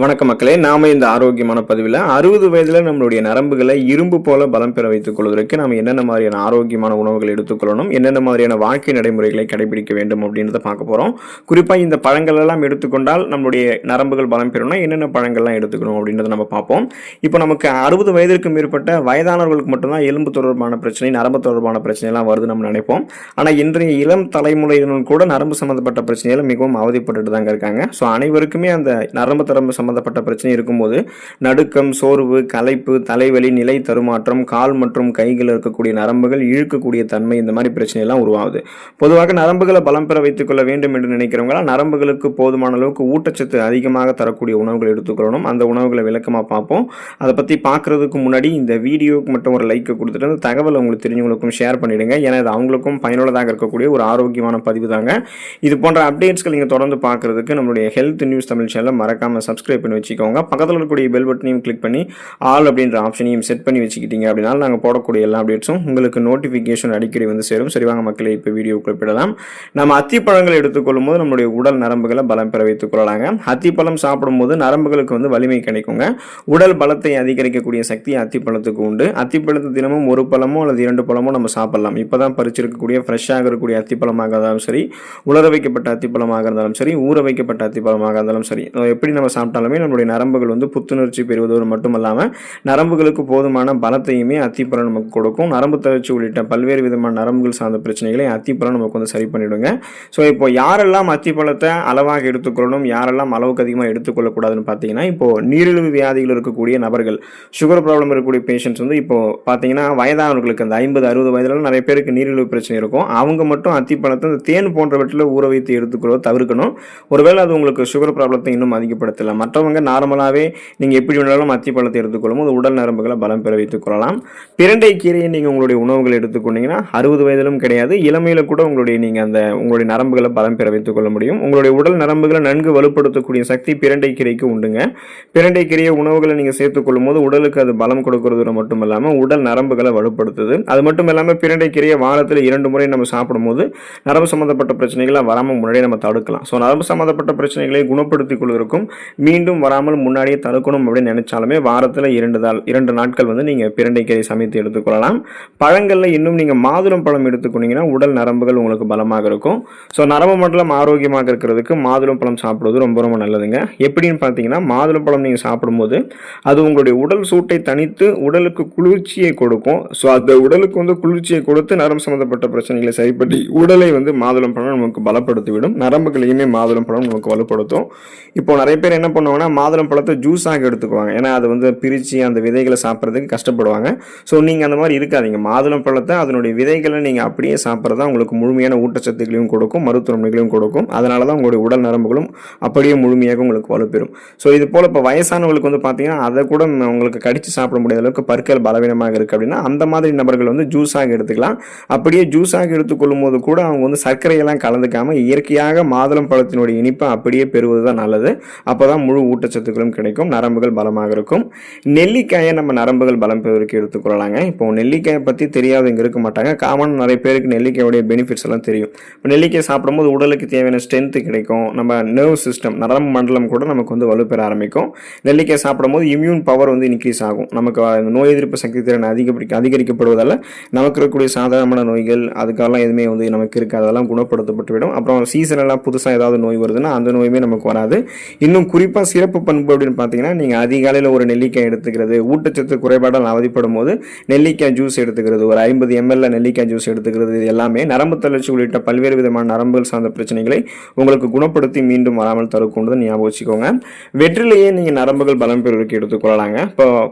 வணக்க மக்களே, நாம இந்த ஆரோக்கியமான பதிவில் 60 வயதுல நம்மளுடைய நரம்புகளை இரும்பு போல பலம் பெற வைத்துக் கொள்வதற்கு நம்ம என்னென்ன மாதிரியான ஆரோக்கியமான உணவுகள் எடுத்துக்கொள்ளணும், என்னென்ன மாதிரியான வாழ்க்கை நடைமுறைகளை கடைபிடிக்க வேண்டும் அப்படின்றத பார்க்க போறோம். குறிப்பா இந்த பழங்கள் எல்லாம் எடுத்துக்கொண்டால் நம்மளுடைய நரம்புகள் பலம் பெறணும்னா என்னென்ன பழங்கள்லாம் எடுத்துக்கணும் அப்படின்றத நம்ம பார்ப்போம். இப்போ நமக்கு 60 வயதிற்கு மேற்பட்ட வயதானவர்களுக்கு மட்டும்தான் எலும்பு தொடர்பான பிரச்சனை, நரம்பு தொடர்பான பிரச்சனை எல்லாம் வருது நம்ம நினைப்போம். ஆனா இன்றைய இளம் தலைமுறையினர் கூட நரம்பு சம்பந்தப்பட்ட பிரச்சனைகள் மிகவும் அவதிப்பட்டு தாங்க இருக்காங்க. ஸோ அனைவருக்குமே அந்த நரம்பு சம்பந்தப்பட்ட பிரச்சனை இருக்கும்போது நடுக்கம், சோர்வு, களைப்பு, தலைவலி, நிலை தருமாற்றம், கால் மற்றும் கைகள் இருக்கக்கூடிய நரம்புகள் இழுக்கக்கூடிய தன்மை, இந்த மாதிரி பிரச்சனை எல்லாம் உருவாகுது. பொதுவாக நரம்புகளை பலம் பெற வைத்துக் கொள்ள வேண்டும் என்று நினைக்கிறவங்க நரம்புகளுக்கு போதுமான அளவுக்கு ஊட்டச்சத்து அதிகமாக தரக்கூடிய உணவுகள் எடுத்துக்கொள்ளணும். அந்த உணவுகளை விளக்கமாக பார்ப்போம். அதை பற்றி பார்க்கறதுக்கு முன்னாடி இந்த வீடியோக்கு மட்டும் ஒரு லைக் கொடுத்துட்டு அந்த தகவல் உங்களுக்கு தெரிஞ்சவங்களுக்கும் ஷேர் பண்ணிடுங்க. ஏன்னா இது அவங்களுக்கும் பயனுள்ளதாக இருக்கக்கூடிய ஒரு ஆரோக்கியமான பதிவு தாங்க. இது போன்ற அப்டேட்ஸ்கள் நீங்கள் தொடர்ந்து பார்க்கறதுக்கு நம்மளுடைய ஹெல்த் நியூஸ் தமிழ் சேனலை மறக்காம சப்ஸ்கிரைப் பண்ணி வச்சுக்கோங்க. பக்கத்தில் இருக்கக்கூடிய பெல் பட்டனையும் கிளிக் பண்ணி ஆல் அப்படின்ற ஆப்ஷனையும் செட் பண்ணி வச்சுக்கிட்டீங்க அப்படின்னா நாங்கள் போடக்கூடிய எல்லா அப்டேட்ஸும் உங்களுக்கு நோட்டிஃபிகேஷன் அடிக்கடி வந்து சேரும். சரிவாங்க மக்களே, இப்போ வீடியோ குறிப்பிடலாம். நம்ம அத்திப்பழங்கள் எடுத்துக்கொள்ளும் போது நம்மளுடைய உடல் நரம்புகளை பலம் பெற வைத்துக் கொள்ளலாங்க. அத்திப்பழம் சாப்பிடும் போது நரம்புகளுக்கு வந்து வலிமை கிடைக்குங்க. உடல் பலத்தை அதிகரிக்கக்கூடிய சக்தி அத்திப்பழத்துக்கு உண்டு. அத்திப்பழத்தை தினமும் ஒரு பழமோ அல்லது 2 பழமோ நம்ம சாப்பிடலாம். இப்போதான் பறிச்சிருக்கக்கூடிய ஃப்ரெஷ்ஷாக இருக்கக்கூடிய அத்திப்பழமாக இருந்தாலும் சரி, உலர வைக்கப்பட்ட அத்திப்பழமாக இருந்தாலும் சரி, ஊற வைக்கப்பட்ட அத்திப்பழமாக இருந்தாலும் சரி, எப்படி நம்ம சாப்பிட்டாலுமே நம்மளுடைய நரம்புகள் வந்து புத்துணர்ச்சி பெறுவதோடு மட்டுமல்லாமல் நரம்புகளுக்கு போதுமான பலத்தையுமே அத்திப்பழம் நமக்கு கொடுக்கும். நரம்பு தளர்ச்சி உள்ளிட்ட பல்வேறு விதமான நரம்புகள் சார்ந்த பிரச்சனைகளை அத்திப்பழம் நமக்கு வந்து சரி பண்ணிவிடுங்க. ஸோ இப்போ யாரெல்லாம் அத்திப்பழத்தை அளவாக எடுத்துக்கொள்ளணும், யாரெல்லாம் அளவுக்கு அதிகமாக எடுத்துக்கொள்ளக்கூடாதுன்னு பார்த்தீங்கன்னா, இப்போ நீரிழிவு வியாதிகள் இருக்கக்கூடிய நபர்கள், சுகர் ப்ராப்ளம் இருக்கக்கூடிய பேஷண்ட்ஸ் வந்து இப்போ பார்த்தீங்கன்னா வயதானவர்களுக்கு அந்த 50-60 வயதுல நிறைய பேருக்கு நீரிழிவு பிரச்சனை இருக்கும். அவங்க மட்டும் அத்திப்பழத்தை இந்த தேன் போன்றவற்றில் ஊற வைத்து எடுத்துக்கொள்ள தவிர்க்கணும். ஒருவேளை அது உங்களுக்கு சுகர் ப்ராப்ளத்தை இன்னும் அதிகப்படுத்தலாம். மற்றவங்க நார்மலாகவே நீங்கள் எப்படி வேணாலும் அத்திப்பழத்தை எடுத்துக்கொள்ளும் போது உடல் நரம்புகளை பலம் பெற வைத்துக் கொள்ளலாம். பிரண்டை கீரையை நீங்கள் உங்களுடைய உணவுகள் எடுத்துக்கொண்டீங்கன்னா 60 வயதிலும் கிடையாது, இளமையில கூட உங்களுடைய நரம்புகளை பலம் பெற வைத்துக் கொள்ள முடியும். உங்களுடைய உடல் நரம்புகளை நன்கு வலுப்படுத்தக்கூடிய சக்தி பிரண்டை கீரைக்கு உண்டுங்க. பிரண்டை கீரையை உணவுகளை நீங்கள் சேர்த்துக்கொள்ளும் போது உடலுக்கு அது பலம் கொடுக்கறது மட்டும் இல்லாமல் உடல் நரம்புகளை வலுப்படுத்துது. அது மட்டும் இல்லாமல் பிரண்டை கீரையை வாரத்தில் 2 முறை நம்ம சாப்பிடும் போது நரம்பு சம்பந்தப்பட்ட பிரச்சனைகளை வராமல் முன்னாடியே நம்ம தடுக்கலாம். ஸோ நரம்பு சம்பந்தப்பட்ட பிரச்சனைகளை குணப்படுத்திக் கொள்வதற்கும் மீண்டும் வராமல் முன்னாடியே தடுக்கணும் அப்படின்னு நினைச்சாலுமே வாரத்தில் 2 நாட்கள் வந்து நீங்கள் பிரண்டைக்கீரை சமைத்து எடுத்துக்கொள்ளலாம். பழங்களில் இன்னும் நீங்கள் மாதுளம் பழம் எடுத்துக்கொண்டீங்கன்னா உடல் நரம்புகள் உங்களுக்கு பலமாக இருக்கும். ஸோ நரம்பு மண்டலம் ஆரோக்கியமாக இருக்கிறதுக்கு மாதுளம் பழம் சாப்பிடுவது ரொம்ப ரொம்ப நல்லதுங்க. எப்படின்னு பார்த்தீங்கன்னா, மாதுளம் பழம் நீங்கள் சாப்பிடும்போது அது உங்களுடைய உடல் சூட்டை தணித்து உடலுக்கு குளிர்ச்சியை கொடுக்கும். ஸோ அந்த உடலுக்கு வந்து குளிர்ச்சியை கொடுத்து நரம்பு சம்பந்தப்பட்ட பிரச்சனைகளை சரிப்படி உடலை வந்து மாதுளம் பழம் நமக்கு பலப்படுத்திவிடும். நரம்புகளையுமே மாதுளம் பழம் நமக்கு வலுப்படுத்தும். இப்போ நிறைய பேர் என்ன பண்ணுவாங்கன்னா மாதுளம் பழத்தை ஜூஸாக எடுத்துக்குவாங்க. ஏன்னா அது வந்து பிரித்து அந்த விதைகளை சாப்பிட்றதுக்கு கஷ்டப்படுவாங்க. ஸோ நீங்கள் அந்த மாதிரி இருக்காதீங்க. மாதுளம் பழத்தை அதனுடைய விதைகளை நீங்கள் அப்படியே சாப்பிட்றதா உங்களுக்கு முழுமையான ஊட்டச்சத்துக்களையும் கொடுக்கும், மருத்துவங்களையும் கொடுக்கும். அதனால தான் உங்களுடைய உடல் நரம்புகளும் அப்படியே முழுமையாக உங்களுக்கு வலுப்பெறும். ஸோ இது போல் இப்போ வயசானவங்களுக்கு வந்து பார்த்தீங்கன்னா அதை கூட உங்களுக்கு கடித்து சாப்பிட முடியாத அளவுக்கு பற்கள் பலவீனமாக இருக்குது அப்படின்னா அந்த மாதிரி நபர்கள் வந்து ஜூஸாக எடுத்துக்கலாம். அப்படியே ஜூஸாக எடுத்துக்கொள்ளும் போது கூட அவங்க வந்து சர்க்கரையெல்லாம் கலந்துக்காமல் இயற்கையாக மாதுளம் பழத்தினுடைய இனிப்பை அப்படியே பெறுவது தான் நல்லது. அப்போ தான் முழு ஊட்டச்சத்துக்களும் கிடைக்கும், நரம்புகள் பலமாக இருக்கும். நெல்லிக்காயை நம்ம நரம்புகள் பலம் பெறுவதற்கு எடுத்துக்கொள்ளலாங்க. இப்போ நெல்லிக்காயை பற்றி தெரியாதவங்க இருக்க மாட்டாங்க. காமன் நிறைய பேருக்கு நெல்லிக்காயோடைய பெனிஃபிட்ஸ் எல்லாம் தெரியும். இப்போ நெல்லிக்காய் சாப்பிடும்போது உடலுக்கு தேவையான ஸ்ட்ரென்த் கிடைக்கும். நம்ம நர்வ் சிஸ்டம், நரம்பு மண்டலம் கூட நமக்கு வந்து வலுப்பெற ஆரம்பிக்கும். நெல்லிக்காய் சாப்பிடும்போது இம்யூன் பவர் வந்து இன்க்ரீஸ் ஆகும். நமக்கு நோய் எதிர்ப்பு சக்தி திறன் அதிகரிக்கப்படுவதால் நமக்கு இருக்கக்கூடிய சாதாரணமான நோய்கள் அதுக்கெல்லாம் எதுவுமே வந்து நமக்கு இருக்காது, அதெல்லாம் குணப்படுத்தப்பட்டுவிடும். அப்புறம் சீசன் எல்லாம் புதுசாக ஏதாவது நோய் வருதுன்னா அந்த நோயுமே நமக்கு வராது. இன்னும் குறிப்பாக சிறப்பு பண்பு அப்படின்னு பார்த்தீங்கன்னா, நீங்கள் அதிகாலையில் ஒரு நெல்லிக்காய் எடுத்துக்கிறது, ஊட்டச்சத்து குறைபாடால் அவதிப்படும் போது நெல்லிக்காய் ஜூஸ் எடுத்துக்கிறது, ஒரு 50 ml நெல்லிக்காய் ஜூஸ் எடுத்துக்கிறது, இது எல்லாமே நரம்பு தளர்ச்சி உள்ளிட்ட பல்வேறு விதமான நரம்புகள் சார்ந்த பிரச்சனைகளை உங்களுக்கு குணப்படுத்தி மீண்டும் வராமல் தடுக்கொண்டு ஞாபகம் வச்சுக்கோங்க. வெற்றிலையே நீங்கள் நரம்புகள் பலம் பெறுவதற்கு எடுத்துக்கொள்ளலாங்க. இப்போ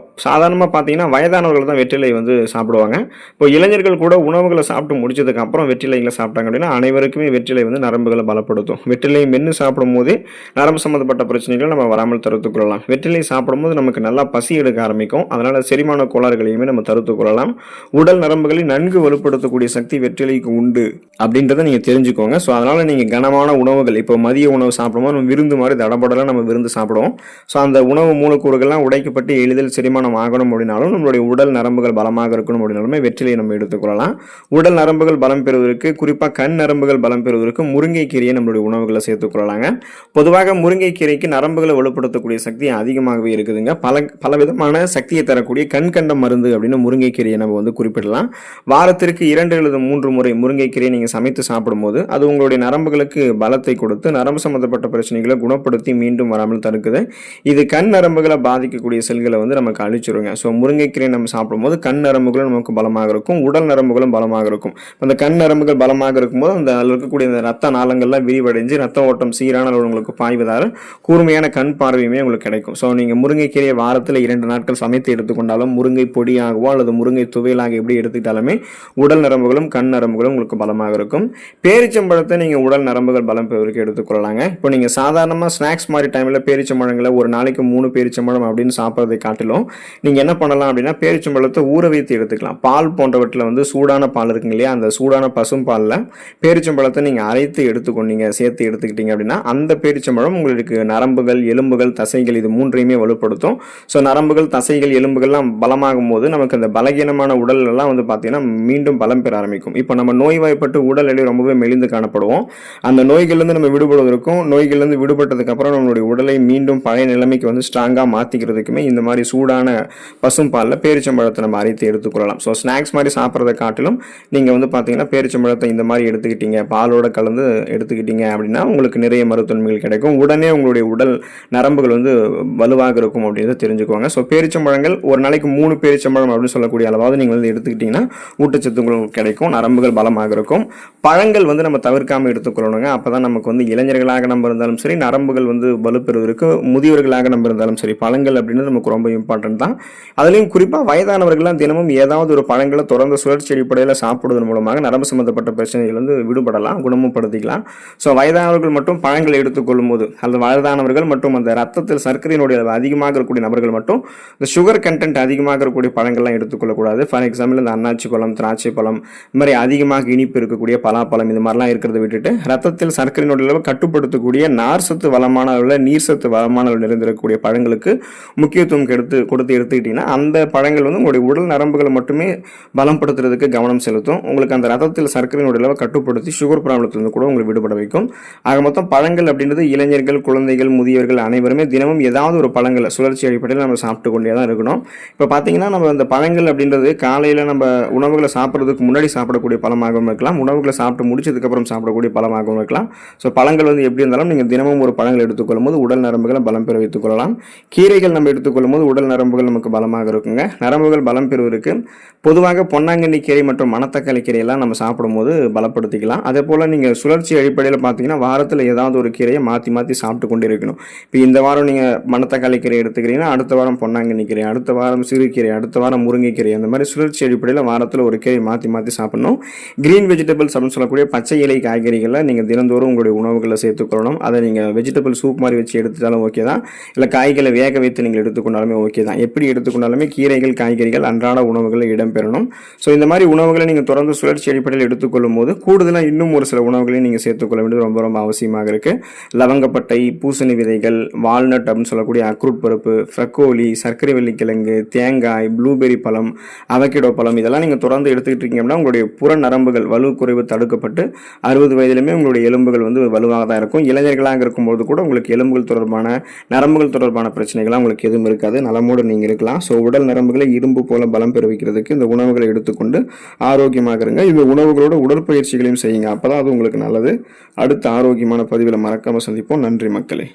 சாதாரணமாக பார்த்தீங்கன்னா வயதானவர்கள் தான் வெற்றிலை வந்து சாப்பிடுவாங்க. இப்போ இளைஞர்கள் கூட உணவுகளை சாப்பிட்டு முடிச்சதுக்கு அப்புறம் வெற்றிலைகளை சாப்பிட்டாங்க அப்படின்னா அனைவருக்குமே வெற்றிலை வந்து நரம்புகளை பலப்படுத்தும். வெற்றிலை மென்று சாப்பிடும் போதே நரம்பு சம்பந்தப்பட்ட பிரச்சனைகளை நம்ம வராமல் தடுத்துக் கொள்ளலாம். வெற்றிலை சாப்பிடும்போது நமக்கு நல்லா பசி எடுக்க ஆரம்பிக்கும். அதனால செரிமான கோளாறுகளையுமே நம்ம தடுத்துக் கொள்ளலாம். உடல் நரம்புகளை நன்கு வலுப்படுத்தக்கூடிய சக்தி வெற்றிலைக்கு உண்டு அப்படின்றத நீங்க தெரிஞ்சுக்கோங்க. ஸோ அதனால நீங்க கனமான உணவுகள், இப்போ மதிய உணவு சாப்பிடும்போது நம்ம விருந்து மாதிரி தடபடலாம் நம்ம விருந்து சாப்பிடுவோம். ஸோ அந்த உணவு மூலக்கூறுகள்லாம் உடைக்கப்பட்டு எளிதில் செரிமானம் ஆகணும் அப்படின்னாலும் நம்மளுடைய உடல் நரம்புகள் பலமாக இருக்கணும் அப்படின்னாலுமே வெற்றிலையை நம்ம எடுத்துக்கொள்ளலாம். உடல் நரம்புகள் பலம் பெறுவதற்கு, குறிப்பாக கண் நரம்புகள் பலம் பெறுவதற்கு முருங்கை கீரையை நம்மளுடைய உணவுகளை சேர்த்துக்கொள்ளலாங்க. பொதுவாக முருங்கை கீரைக்கு நரம்புகளை நரம்புகளை வலுப்படுத்தக்கூடிய சக்தி அதிகமாகவே இருக்குதுங்க. பல விதமான சக்தியை தரக்கூடிய கண்கண்ட மருந்து அப்படின்னு முருங்கைக்கீரையை நம்ம வந்து குறிப்பிடலாம். வாரத்திற்கு 2 அல்லது 3 முறை முருங்கைக்கீரையை நீங்கள் சமைத்து சாப்பிடும்போது அது உங்களுடைய நரம்புகளுக்கு பலத்தை கொடுத்து நரம்பு சம்பந்தப்பட்ட பிரச்சனைகளை குணப்படுத்தி மீண்டும் வராமல் தடுக்குது. இது கண் நரம்புகளை பாதிக்கக்கூடிய செல்களை வந்து நமக்கு அழிச்சிருங்க. ஸோ முருங்கைக்கீரை நம்ம சாப்பிடும்போது கண் நரம்புகளும் நமக்கு பலமாக இருக்கும், உடல் நரம்புகளும் பலமாக இருக்கும். அந்த கண் நரம்புகள் பலமாக இருக்கும்போது அந்த இருக்கக்கூடிய இந்த ரத்த நாளங்கள்லாம் விரிவடைஞ்சு ரத்த ஓட்டம் சீரான அளவு உங்களுக்கு பாய்வதால் கூர்மையான கண் பார்வையுமே உங்களுக்கு கிடைக்கும். ஸோ நீங்கள் முருங்கைக்கீரையை வாரத்தில் 2 நாட்கள் சமைத்து எடுத்துக்கொண்டாலும் முருங்கை பொடியாகவோ அல்லது முருங்கை துவையலாக எப்படி எடுத்துக்கிட்டாலுமே உடல் நரம்புகளும் கண் நரம்புகளும் உங்களுக்கு பலமாக இருக்கும். பேரிச்சம்பழத்தை நீங்கள் உடல் நரம்புகள் பலம் பெறுவதற்கு எடுத்துக்கொள்ளலாங்க. இப்போ நீங்கள் சாதாரணமாக ஸ்நாக்ஸ் மாதிரி டைமில் பேரிச்சம்பழங்களை ஒரு நாளைக்கு 3 பேரிச்சம்பழம் அப்படின்னு சாப்பிட்றதை காட்டிலும் நீங்கள் என்ன பண்ணலாம் அப்படின்னா பேரிச்சம்பழத்தை ஊற வைத்து எடுத்துக்கலாம். பால் போன்றவற்றில் வந்து சூடான பால் இருக்குங்க இல்லையா, அந்த சூடான பசும் பாலில் பேரிச்சம்பழத்தை நீங்கள் அரைத்து எடுத்துக்கொண்டீங்க, சேர்த்து எடுத்துக்கிட்டீங்க அப்படின்னா அந்த பேரிச்சம்பழம் உங்களுக்கு நரம்புகள், எலும்புகள், தசைகள் இது மூன்றையுமே வலுப்படுத்தும். ஸோ நரம்புகள், தசைகள், எலும்புகள்லாம் பலமாகும் போது நமக்கு அந்த பலகீனமான உடல் எல்லாம் வந்து பார்த்தீங்கன்னா மீண்டும் பலம் பெற ஆரம்பிக்கும். இப்போ நம்ம நோய்வாய்ப்பட்டு உடல் எடை ரொம்பவே மெலிந்து காணப்படுவோம். அந்த நோய்கள்லேருந்து நம்ம விடுபடுவதற்கும் நோய்கள்லேருந்து விடுபட்டதுக்கு அப்புறம் நம்மளுடைய உடலை மீண்டும் பழைய நிலைமைக்கு வந்து ஸ்ட்ராங்காக மாற்றிக்கிறதுக்குமே இந்த மாதிரி சூடான பசும் பாலில் பேரிச்சம்பழத்தை நம்ம அரைத்து எடுத்துக்கொள்ளலாம். ஸோ ஸ்நாக்ஸ் மாதிரி சாப்பிட்றதை காட்டிலும் நீங்கள் வந்து பார்த்தீங்கன்னா பேரிச்சம்பழத்தை இந்த மாதிரி எடுத்துக்கிட்டீங்க, பாலோட கலந்து எடுத்துக்கிட்டீங்க அப்படின்னா உங்களுக்கு நிறைய மருத்துவன்மைகள் கிடைக்கும். உடனே உங்களுடைய உடல் நரம்புகள் வந்து வலுவாக இருக்கும் அப்படின்றத தெரிஞ்சுக்குவாங்க. ஸோ பேரிச்சம்பழங்கள் ஒரு நாளைக்கு 3 பேரிச்சம்பழம் அப்படின்னு சொல்லக்கூடிய அளவாவது நீங்கள் வந்து எடுத்துக்கிட்டிங்கன்னா ஊட்டச்சத்து உங்களுக்கு கிடைக்கும், நரம்புகள் பலமாக இருக்கும். பழங்கள் வந்து நம்ம தவிர்க்காமல் எடுத்துக்கொள்ளணுங்க. அப்போ தான் நமக்கு வந்து இளைஞர்களாக நம்ம இருந்தாலும் சரி, நரம்புகள் வந்து வலுப்பெறுவதற்கு முதியவர்களாக நம்ம இருந்தாலும் சரி, பழங்கள் அப்படின்னு நமக்கு ரொம்ப இம்பார்ட்டன்ட் தான். அதுலேயும் குறிப்பாக வயதானவர்கள்லாம் தினமும் ஏதாவது ஒரு பழங்களை தொடர்ந்து சுழற்சி அடிப்படையில் சாப்பிடுவதன் மூலமாக நரம்பு சம்பந்தப்பட்ட பிரச்சனைகள் வந்து விடுபடலாம், குணமும் படுத்திக்கலாம். ஸோ வயதானவர்கள் மட்டும் பழங்களை எடுத்துக்கொள்ளும் போது அல்லது வயதானவர்கள் மற்றும் அந்த ரத்தத்தில் சர்க்கரையினுடைய அதிகமாக இருக்கக்கூடிய நபர்கள் மட்டும் இந்த சுகர் கண்டென்ட் அதிகமாக இருக்கக்கூடிய பழங்கள்லாம் எடுத்துக்கொள்ளக்கூடாது. ஃபார் எக்ஸாம்பிள் இந்த அன்னாச்சி பழம், திராட்சை பழம், இந்த மாதிரி அதிகமாக இனிப்பு இருக்கக்கூடிய பலாப்பழம் இது மாதிரிலாம் இருக்கிறத விட்டுட்டு ரத்தத்தில் சர்க்கரையினுடைய அளவு கட்டுப்படுத்தக்கூடிய நார் சத்து வளமான அளவில், நீர் சத்து வளமான அளவில் நிறைந்திருக்கக்கூடிய பழங்களுக்கு முக்கியத்துவம் கொடுத்து எடுத்துக்கிட்டீங்கன்னா அந்த பழங்கள் வந்து உங்களுடைய உடல் நரம்புகளை மட்டுமே பலப்படுத்துறதுக்கு கவனம் செலுத்தும். உங்களுக்கு அந்த ரத்தத்தில் சர்க்கரையினுடைய அளவை கட்டுப்படுத்தி சுகர் ப்ராப்ளத்திலிருந்து கூட உங்களுக்கு விடுபட வைக்கும். ஆக மொத்தம் பழங்கள் அப்படின்றது இளைஞர்கள், குழந்தைகள், முதியவர்கள் அனைவருமே தினமும் ஏதாவது ஒரு பழங்களை சுழற்சி அடிப்படையில் நம்ம சாப்பிட்டு கொண்டே தான் இருக்கணும். இப்போ பார்த்தீங்கன்னா நம்ம அந்த பழங்கள் அப்படின்றது காலையில் நம்ம உணவுகளை சாப்பிட்றதுக்கு முன்னாடி சாப்பிடக்கூடிய பழமாகவும் இருக்கலாம், உணவுகளை சாப்பிட்டு முடிச்சதுக்கப்புறம் சாப்பிடக்கூடிய பழமாகவும் இருக்கலாம். ஸோ பழங்கள் வந்து எப்படி இருந்தாலும் நீங்கள் தினமும் ஒரு பழங்கள் எடுத்துக்கொள்ளும் போது உடல் நரம்புகளை பலம் பெற வைத்துக் கொள்ளலாம். கீரைகள் நம்ம எடுத்துக்கொள்ளும் போது உடல் நரம்புகள் நமக்கு பலமாக இருக்குங்க. நரம்புகள் பலம் பெறுவதற்கு பொதுவாக பொன்னாங்கண்ணி கீரை மற்றும் மணத்தக்காளி கீரையெல்லாம் நம்ம சாப்பிடும்போது பலப்படுத்திக்கலாம். அதே போல் நீங்கள் சுழற்சி அடிப்படையில் பார்த்தீங்கன்னா வாரத்தில் ஏதாவது ஒரு கீரையை மாற்றி சாப்பிட்டு கொண்டு இருக்கணும். இப்போ இந்த வாரம் நீங்கள் மணத்தக்காளி கீரை எடுத்துக்கிறீங்கன்னா அடுத்த வாரம் பொன்னாங்கண்ணி கீரை, அடுத்த வாரம் சிறுகீரை, அடுத்த வாரம் முருங்கைக்கீரை, அந்த மாதிரி சுழற்சி அடிப்படையில் வாரத்தில் ஒரு கீரை மாற்றி சாப்பிடணும். கிரீன் வெஜிடபிள்ஸ் அப்படின்னு சொல்லக்கூடிய பச்சை இலை காய்கறிகளை நீங்கள் தினந்தோறும் உங்களுடைய உணவுகளில் சேர்த்துக்கொள்ளணும். அதை நீங்கள் வெஜிடபிள் சூப் மாதிரி வச்சு எடுத்துட்டாலும் ஓகே தான், இல்லை காய்களை வேக வைத்து நீங்கள் எடுத்துக்கொண்டாலுமே ஓகே தான். எப்படி எடுத்துக்கொண்டாலுமே கீரைகள், காய்கறிகள் அன்றாட உணவுகளில் இடம்பெறணும். ஸோ இந்த மாதிரி உணவுகளை நீங்கள் தொடர்ந்து சுழற்சி அடிப்படையில் எடுத்துக்கொள்ளும் போது கூடுதலாக இன்னும் ஒரு சில உணவுகளையும் நீங்கள் சேர்த்துக்கொள்ள வேண்டியது ரொம்ப ரொம்ப அவசியமாக இருக்குது. லவங்கப்பட்டை, பூசணி விதைகள், வால்நட் அப்படின்னு சொல்லக்கூடிய அக்ரூட் பருப்பு, ஃப்ரக்கோலி, சர்க்கரை வெள்ளிக்கிழங்கு, தேங்காய், ப்ளூபெரி பழம், அவகேடோ பழம் இதெல்லாம் நீங்கள் தொடர்ந்து எடுத்துக்கிட்டு இருக்கீங்க அப்படின்னா உங்களுடைய புற நரம்புகள் வலு குறைவு தடுக்கப்பட்டு 60 வயதிலுமே உங்களுடைய எலும்புகள் வந்து வலுவாக தான் இருக்கும். இளைஞர்களாக இருக்கும்போது கூட உங்களுக்கு எலும்புகள் தொடர்பான, நரம்புகள் தொடர்பான பிரச்சனைகள்லாம் உங்களுக்கு எதுவும் இருக்காது, நலமோடு நீங்கள் இருக்கலாம். ஸோ உடல் நரம்புகளை இரும்பு போல பலம் பெற வைக்கிறதுக்கு இந்த உணவுகளை எடுத்துக்கொண்டு ஆரோக்கியமாக இருங்க. இந்த உணவுகளோட உடற்பயிற்சிகளையும் செய்யுங்க, அப்பதான் அது உங்களுக்கு நல்லது. அடுத்த ஆரோக்கியமான பதிவில் மறக்காம சந்திப்போம். நன்றி மக்களே.